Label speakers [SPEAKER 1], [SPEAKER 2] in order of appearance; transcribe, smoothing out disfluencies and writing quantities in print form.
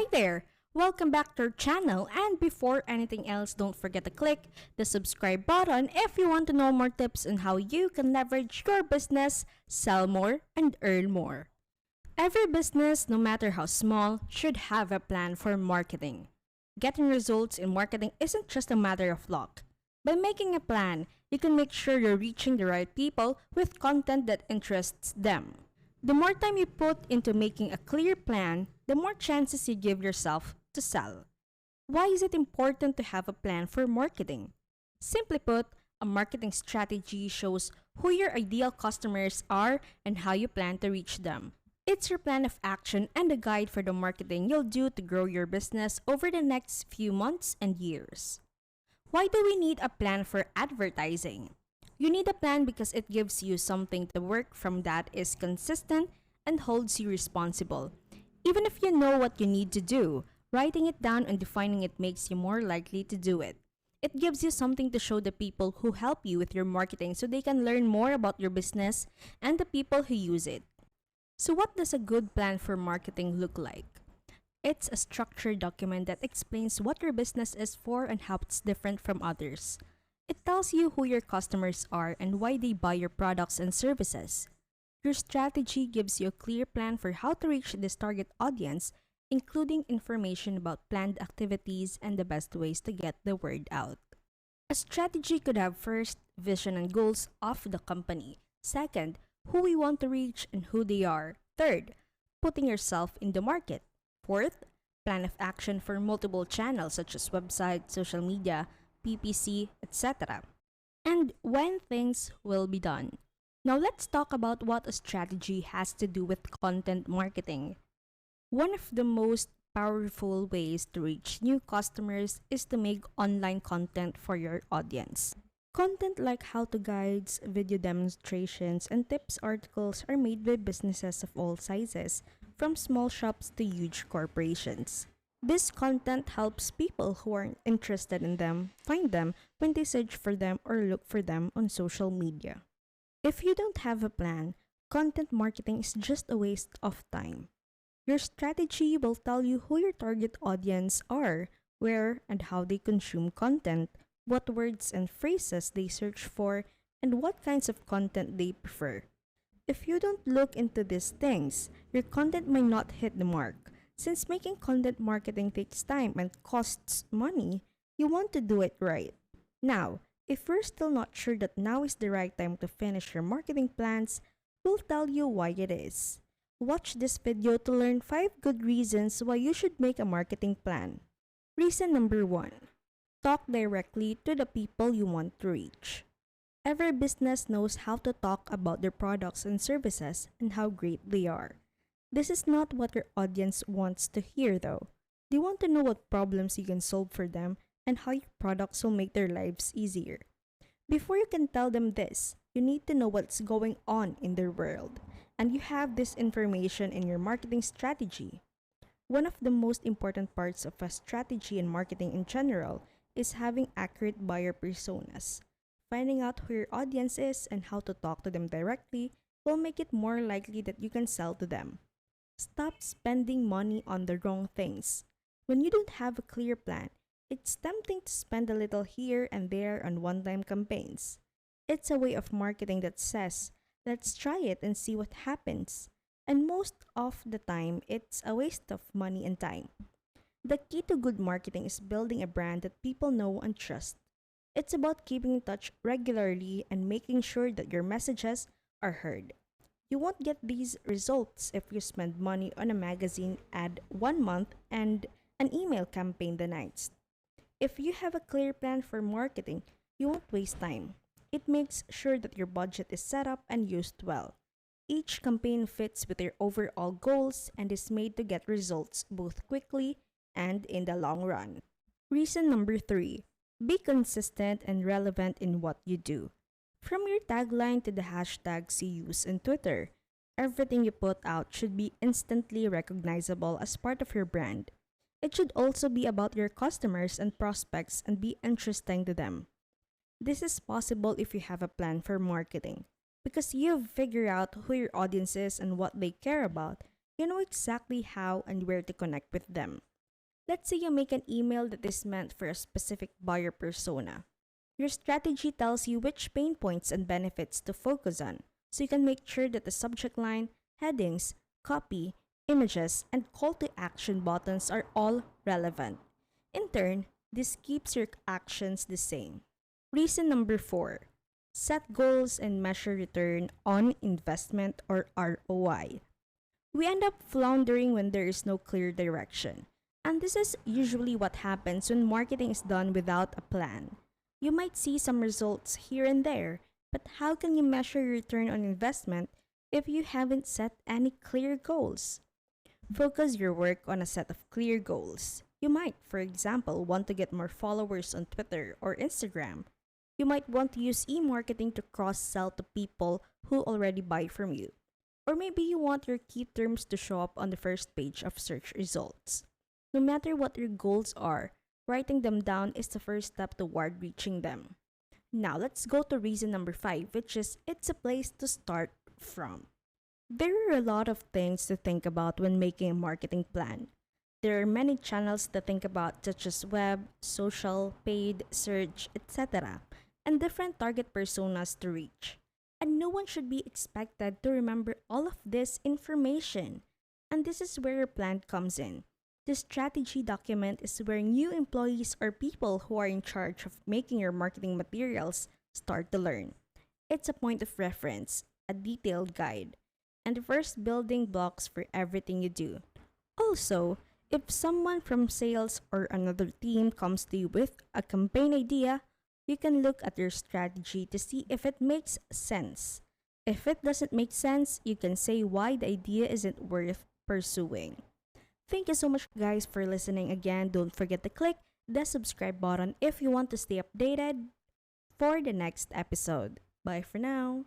[SPEAKER 1] Hi there! Welcome back to our channel, and before anything else, don't forget to click the subscribe button if you want to know more tips on how you can leverage your business, sell more, and earn more. Every business, no matter how small, should have a plan for marketing. Getting results in marketing isn't just a matter of luck. By making a plan, you can make sure you're reaching the right people with content that interests them. The more time you put into making a clear plan, the more chances you give yourself to sell. Why is it important to have a plan for marketing? Simply put, a marketing strategy shows who your ideal customers are and how you plan to reach them. It's your plan of action and a guide for the marketing you'll do to grow your business over the next few months and years. Why do we need a plan for advertising? You need a plan because it gives you something to work from that is consistent and holds you responsible. Even if you know what you need to do, writing it down and defining it makes you more likely to do it. It gives you something to show the people who help you with your marketing so they can learn more about your business and the people who use it. So, what does a good plan for marketing look like? It's a structured document that explains what your business is for and how it's different from others. It tells you who your customers are and why they buy your products and services. Your strategy gives you a clear plan for how to reach this target audience, including information about planned activities and the best ways to get the word out. A strategy could have first, vision and goals of the company. Second, who we want to reach and who they are. Third, putting yourself in the market. Fourth, plan of action for multiple channels such as website, social media, PPC, etc. And when things will be done. Now let's talk about what a strategy has to do with content marketing. One of the most powerful ways to reach new customers is to make online content for your audience. Content like how-to guides, video demonstrations, and tips articles are made by businesses of all sizes, from small shops to huge corporations. This content helps people who are interested in them find them when they search for them or look for them on social media. If you don't have a plan, content marketing is just a waste of time. Your strategy will tell you who your target audience are, where and how they consume content, what words and phrases they search for, and what kinds of content they prefer. If you don't look into these things, your content might not hit the mark. Since making content marketing takes time and costs money, you want to do it right. Now, if we're still not sure that now is the right time to finish your marketing plans, we'll tell you why it is. Watch this video to learn 5 good reasons why you should make a marketing plan. Reason number 1. Talk directly to the people you want to reach. Every business knows how to talk about their products and services and how great they are. This is not what your audience wants to hear though. They want to know what problems you can solve for them and how your products will make their lives easier. Before you can tell them this, you need to know what's going on in their world, and you have this information in your marketing strategy. One of the most important parts of a strategy in marketing in general is having accurate buyer personas. Finding out who your audience is and how to talk to them directly will make it more likely that you can sell to them. Stop spending money on the wrong things. When you don't have a clear plan, it's tempting to spend a little here and there on one-time campaigns. It's a way of marketing that says, let's try it and see what happens. And most of the time, it's a waste of money and time. The key to good marketing is building a brand that people know and trust. It's about keeping in touch regularly and making sure that your messages are heard. You won't get these results if you spend money on a magazine ad one month and an email campaign the next. If you have a clear plan for marketing, you won't waste time. It makes sure that your budget is set up and used well. Each campaign fits with your overall goals and is made to get results both quickly and in the long run. Reason number 3. Be consistent and relevant in what you do. From your tagline to the hashtags you use on Twitter, everything you put out should be instantly recognizable as part of your brand. It should also be about your customers and prospects and be interesting to them. This is possible if you have a plan for marketing. Because you've figured out who your audience is and what they care about, You know exactly how and where to connect with them. Let's say you make an email that is meant for a specific buyer persona. Your strategy tells you which pain points and benefits to focus on, so you can make sure that the subject line, headings, copy, images, and call to action buttons are all relevant. In turn, this keeps your actions the same. Reason number 4: set goals and measure return on investment or ROI. We end up floundering when there is no clear direction. And this is usually what happens when marketing is done without a plan. You might see some results here and there, but how can you measure your return on investment if you haven't set any clear goals? Focus your work on a set of clear goals. You might, for example, want to get more followers on Twitter or Instagram. You might want to use e-marketing to cross-sell to people who already buy from you. Or maybe you want your key terms to show up on the first page of search results. No matter what your goals are, writing them down is the first step toward reaching them. Now let's go to reason number 5, which is it's a place to start from. There are a lot of things to think about when making a marketing plan. There are many channels to think about, such as web, social, paid, search, etc., and different target personas to reach. And no one should be expected to remember all of this information. And this is where your plan comes in. The strategy document is where new employees or people who are in charge of making your marketing materials start to learn. It's a point of reference, a detailed guide, and the first building blocks for everything you do. Also, if someone from sales or another team comes to you with a campaign idea, you can look at your strategy to see if it makes sense. If it doesn't make sense, you can say why the idea isn't worth pursuing. Thank you so much, guys, for listening again. Don't forget to click the subscribe button if you want to stay updated for the next episode. Bye for now.